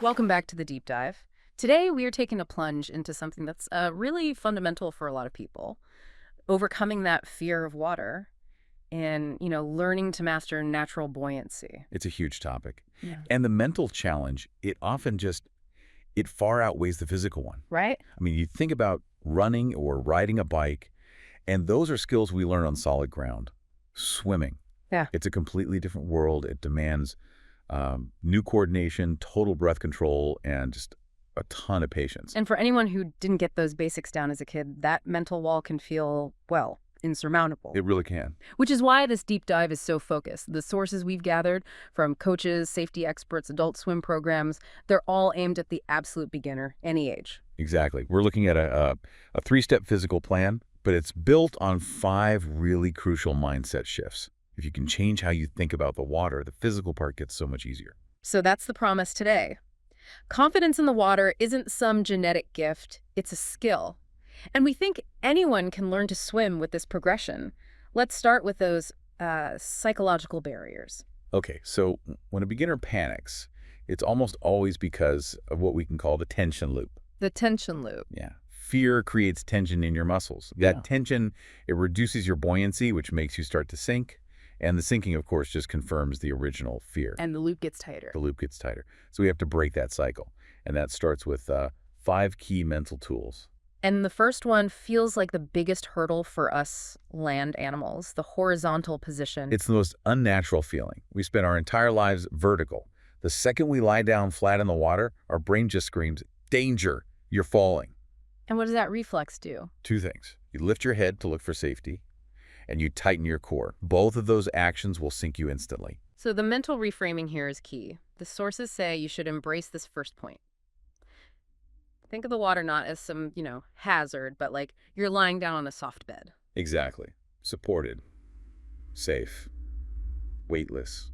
Welcome back to the deep dive. Today, we are taking a plunge into something that's really fundamental for a lot of people, overcoming that fear of water and, learning to master natural buoyancy. It's a huge topic. Yeah. And the mental challenge, it far outweighs the physical one. Right? I mean, you think about running or riding a bike, and those are skills we learn on solid ground. Swimming. Yeah. It's a completely different world. It demands new coordination, total breath control, and just a ton of patience. And for anyone who didn't get those basics down as a kid, that mental wall can feel, well, insurmountable. It really can. Which is why this deep dive is so focused. The sources we've gathered from coaches, safety experts, adult swim programs, they're all aimed at the absolute beginner, any age. Exactly. We're looking at a three-step physical plan, but it's built on 5 really crucial mindset shifts. If you can change how you think about the water, the physical part gets so much easier. So that's the promise today. Confidence in the water isn't some genetic gift, it's a skill. And we think anyone can learn to swim with this progression. Let's start with those psychological barriers. Okay, so when a beginner panics, it's almost always because of what we can call the tension loop. The tension loop. Yeah. Fear creates tension in your muscles. That tension, it reduces your buoyancy, which makes you start to sink. And the sinking, of course, just confirms the original fear. And the loop gets tighter. The loop gets tighter. So we have to break that cycle. And that starts with 5 key mental tools. And the first one feels like the biggest hurdle for us land animals, the horizontal position. It's the most unnatural feeling. We spend our entire lives vertical. The second we lie down flat in the water, our brain just screams, danger, you're falling. And what does that reflex do? 2 things. You lift your head to look for safety, and you tighten your core. Both of those actions will sink you instantly. So the mental reframing here is key. The sources say you should embrace this first point. Think of the water not as some, hazard, but like you're lying down on a soft bed. Exactly. Supported. Safe. Weightless.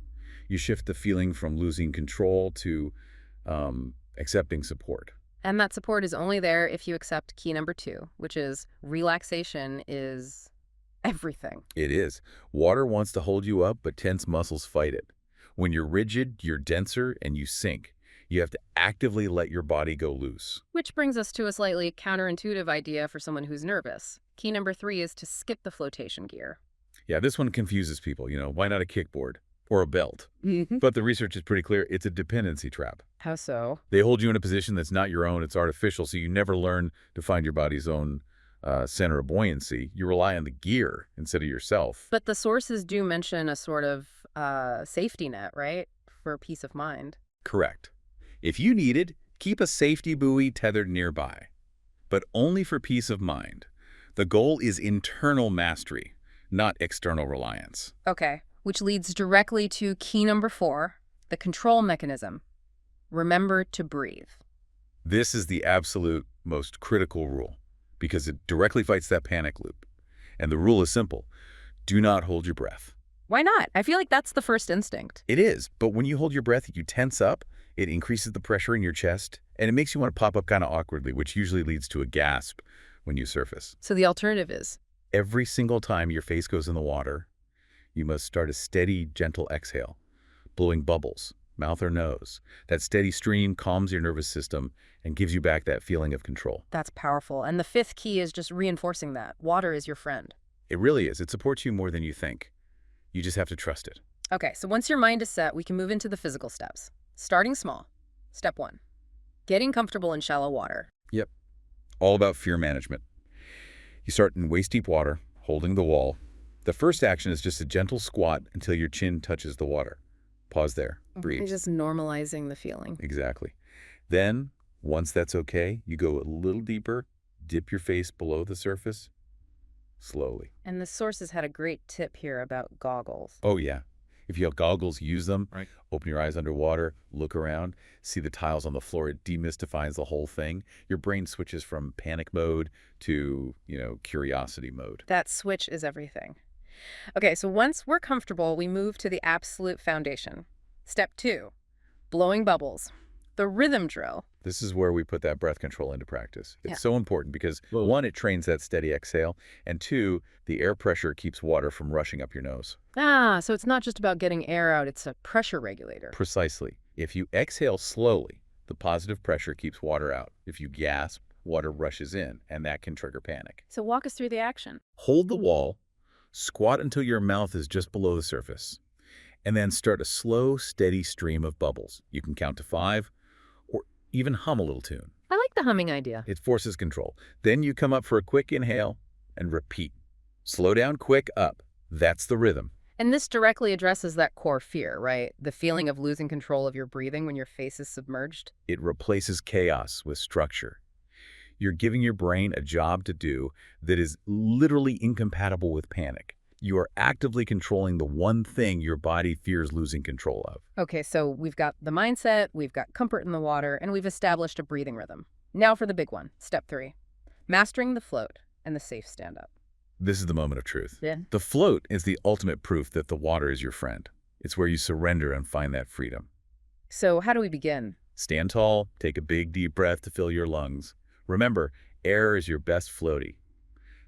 You shift the feeling from losing control to accepting support. And that support is only there if you accept key number 2, which is relaxation is everything. It is. Water wants to hold you up, but tense muscles fight it. When you're rigid, you're denser, and you sink. You have to actively let your body go loose. Which brings us to a slightly counterintuitive idea for someone who's nervous. Key number 3 is to skip the flotation gear. Yeah, this one confuses people. Why not a kickboard or a belt? Mm-hmm. But the research is pretty clear. It's a dependency trap. How so? They hold you in a position that's not your own. It's artificial, so you never learn to find your body's own center of buoyancy. You rely on the gear instead of yourself. But the sources do mention a sort of safety net, right? For peace of mind. Correct. If you need it, keep a safety buoy tethered nearby. But only for peace of mind. The goal is internal mastery, not external reliance. Okay, which leads directly to key number 4, the control mechanism. Remember to breathe. This is the absolute most critical rule, because it directly fights that panic loop. And the rule is simple. Do not hold your breath. Why not? I feel like that's the first instinct. It is, but when you hold your breath, you tense up, it increases the pressure in your chest, and it makes you want to pop up kind of awkwardly, which usually leads to a gasp when you surface. So the alternative is? Every single time your face goes in the water, you must start a steady, gentle exhale, blowing bubbles, mouth or nose. That steady stream calms your nervous system and gives you back that feeling of control. That's powerful. And the 5th key is just reinforcing that. Water is your friend. It really is. It supports you more than you think. You just have to trust it. Okay, so once your mind is set, we can move into the physical steps. Starting small. Step 1. Getting comfortable in shallow water. Yep. All about fear management. You start in waist-deep water, holding the wall. The first action is just a gentle squat until your chin touches the water. Pause there. Breathe. Just normalizing the feeling. Exactly. Then, once that's okay, you go a little deeper, dip your face below the surface, slowly. And the sources had a great tip here about goggles. Oh, yeah. If you have goggles, use them. Right. Open your eyes underwater, look around, see the tiles on the floor. It demystifies the whole thing. Your brain switches from panic mode to, curiosity mode. That switch is everything. Okay, so once we're comfortable, we move to the absolute foundation. Step 2, blowing bubbles. The rhythm drill. This is where we put that breath control into practice. It's Yeah. so important because, 1, it trains that steady exhale, and 2, the air pressure keeps water from rushing up your nose. So it's not just about getting air out, it's a pressure regulator. Precisely. If you exhale slowly, The positive pressure keeps water out. If you gasp, water rushes in, and that can trigger panic. So walk us through the action. Hold the wall, squat until your mouth is just below the surface, and then start a slow, steady stream of bubbles. You can count to 5 or even hum a little tune. I like the humming idea. It forces control. Then you come up for a quick inhale and repeat. Slow down, quick, up. That's the rhythm. And this directly addresses that core fear, right? The feeling of losing control of your breathing when your face is submerged. It replaces chaos with structure. You're giving your brain a job to do that is literally incompatible with panic. You are actively controlling the one thing your body fears losing control of. Okay, so we've got the mindset, we've got comfort in the water, and we've established a breathing rhythm. Now for the big one, step 3. Mastering the float and the safe stand-up. This is the moment of truth. Yeah. The float is the ultimate proof that the water is your friend. It's where you surrender and find that freedom. So how do we begin? Stand tall, take a big deep breath to fill your lungs. Remember, air is your best floaty.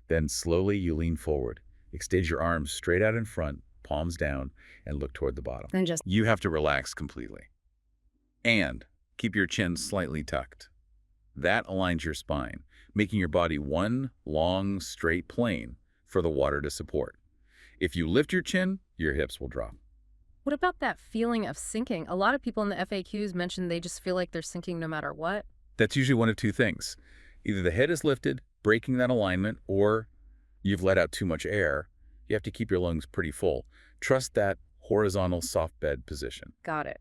Then slowly you lean forward. Extend your arms straight out in front, palms down, and look toward the bottom. And just You have to relax completely. And keep your chin slightly tucked. That aligns your spine, making your body one long, straight plane for the water to support. If you lift your chin, your hips will drop. what about that feeling of sinking? A lot of people in the FAQs mentioned they just feel like they're sinking no matter what. That's usually one of two things. Either the head is lifted, breaking that alignment, or you've let out too much air. You have to keep your lungs pretty full. Trust that horizontal soft bed position. Got it.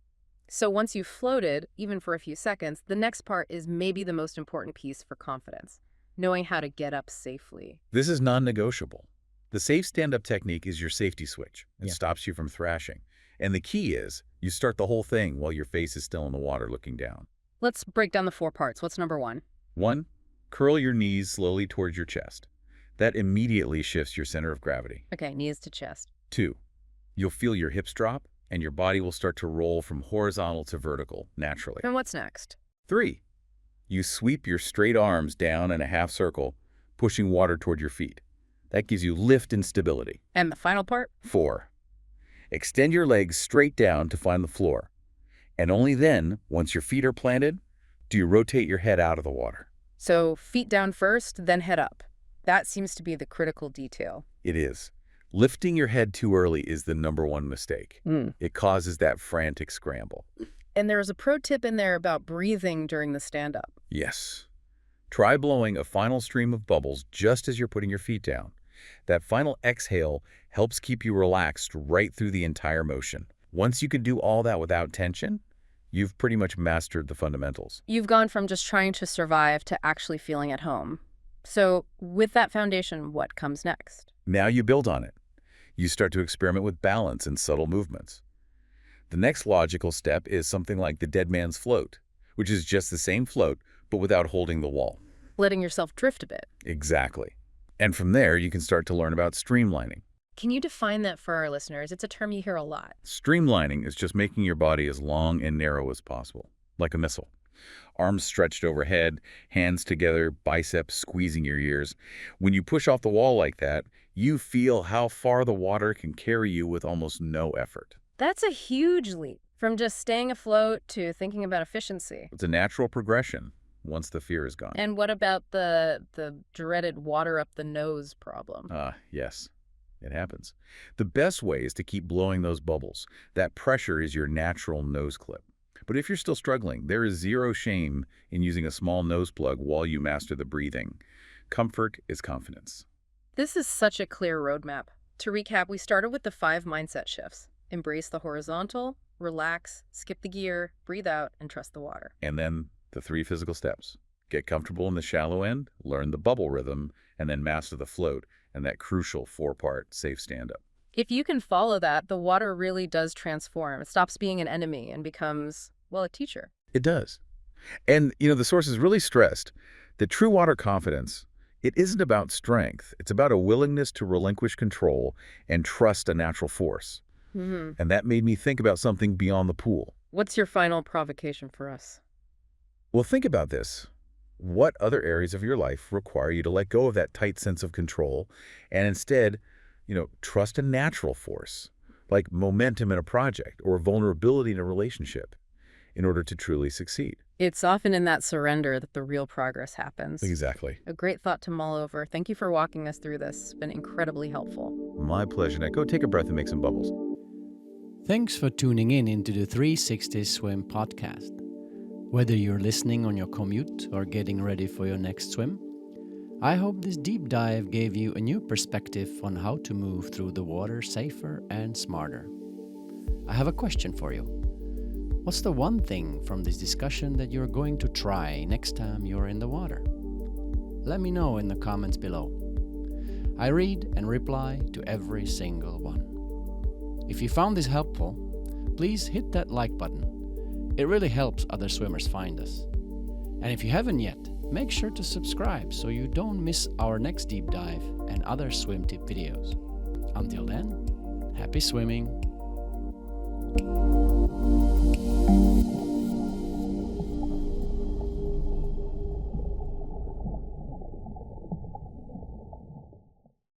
So once you've floated, even for a few seconds, the next part is maybe the most important piece for confidence, knowing how to get up safely. This is non-negotiable. The safe stand-up technique is your safety switch. It stops you from thrashing. And the key is you start the whole thing while your face is still in the water looking down. Let's break down the 4 parts. What's number 1? 1, curl your knees slowly towards your chest. That immediately shifts your center of gravity. Okay, knees to chest. 2, you'll feel your hips drop and your body will start to roll from horizontal to vertical naturally. And what's next? 3, you sweep your straight arms down in a half circle, pushing water toward your feet. That gives you lift and stability. And the final part? 4, extend your legs straight down to find the floor. And only then, once your feet are planted, do you rotate your head out of the water. So feet down first, then head up. That seems to be the critical detail. It is. Lifting your head too early is the #1 mistake. It causes that frantic scramble. And there's a pro tip in there about breathing during the stand-up. Yes. Try blowing a final stream of bubbles just as you're putting your feet down. That final exhale helps keep you relaxed right through the entire motion. Once you can do all that without tension, you've pretty much mastered the fundamentals. You've gone from just trying to survive to actually feeling at home. So with that foundation, what comes next? Now you build on it. You start to experiment with balance and subtle movements. The next logical step is something like the dead man's float, which is just the same float, but without holding the wall. Letting yourself drift a bit. Exactly. And from there, you can start to learn about streamlining. Can you define that for our listeners? It's a term you hear a lot. Streamlining is just making your body as long and narrow as possible, like a missile. Arms stretched overhead, hands together, biceps squeezing your ears. When you push off the wall like that, you feel how far the water can carry you with almost no effort. That's a huge leap from just staying afloat to thinking about efficiency. It's a natural progression once the fear is gone. And what about the dreaded water up the nose problem? Yes, it happens. The best way is to keep blowing those bubbles. That pressure is your natural nose clip. But if you're still struggling, there is zero shame in using a small nose plug while you master the breathing. Comfort is confidence. This is such a clear roadmap. To recap, we started with the 5 mindset shifts. Embrace the horizontal, relax, skip the gear, breathe out, and trust the water. And then the 3 physical steps. Get comfortable in the shallow end, learn the bubble rhythm, and then master the float and that crucial 4-part safe stand-up. If you can follow that, the water really does transform. It stops being an enemy and becomes, well, a teacher. It does. And, the source is really stressed that true water confidence, it isn't about strength. It's about a willingness to relinquish control and trust a natural force. And that made me think about something beyond the pool. What's your final provocation for us? Well, think about this. What other areas of your life require you to let go of that tight sense of control and instead, trust a natural force, like momentum in a project or vulnerability in a relationship? in order to truly succeed. It's often in that surrender that the real progress happens. Exactly. A great thought to mull over. Thank you for walking us through this. It's been incredibly helpful. My pleasure. Now go take a breath and make some bubbles. Thanks for tuning in into the 360 Swim podcast. Whether you're listening on your commute or getting ready for your next swim, I hope this deep dive gave you a new perspective on how to move through the water safer and smarter. I have a question for you. What's the one thing from this discussion that you're going to try next time you're in the water? Let me know in the comments below. I read and reply to every single one. If you found this helpful, please hit that like button. It really helps other swimmers find us. And if you haven't yet, make sure to subscribe so you don't miss our next deep dive and other swim tip videos. Until then, happy swimming!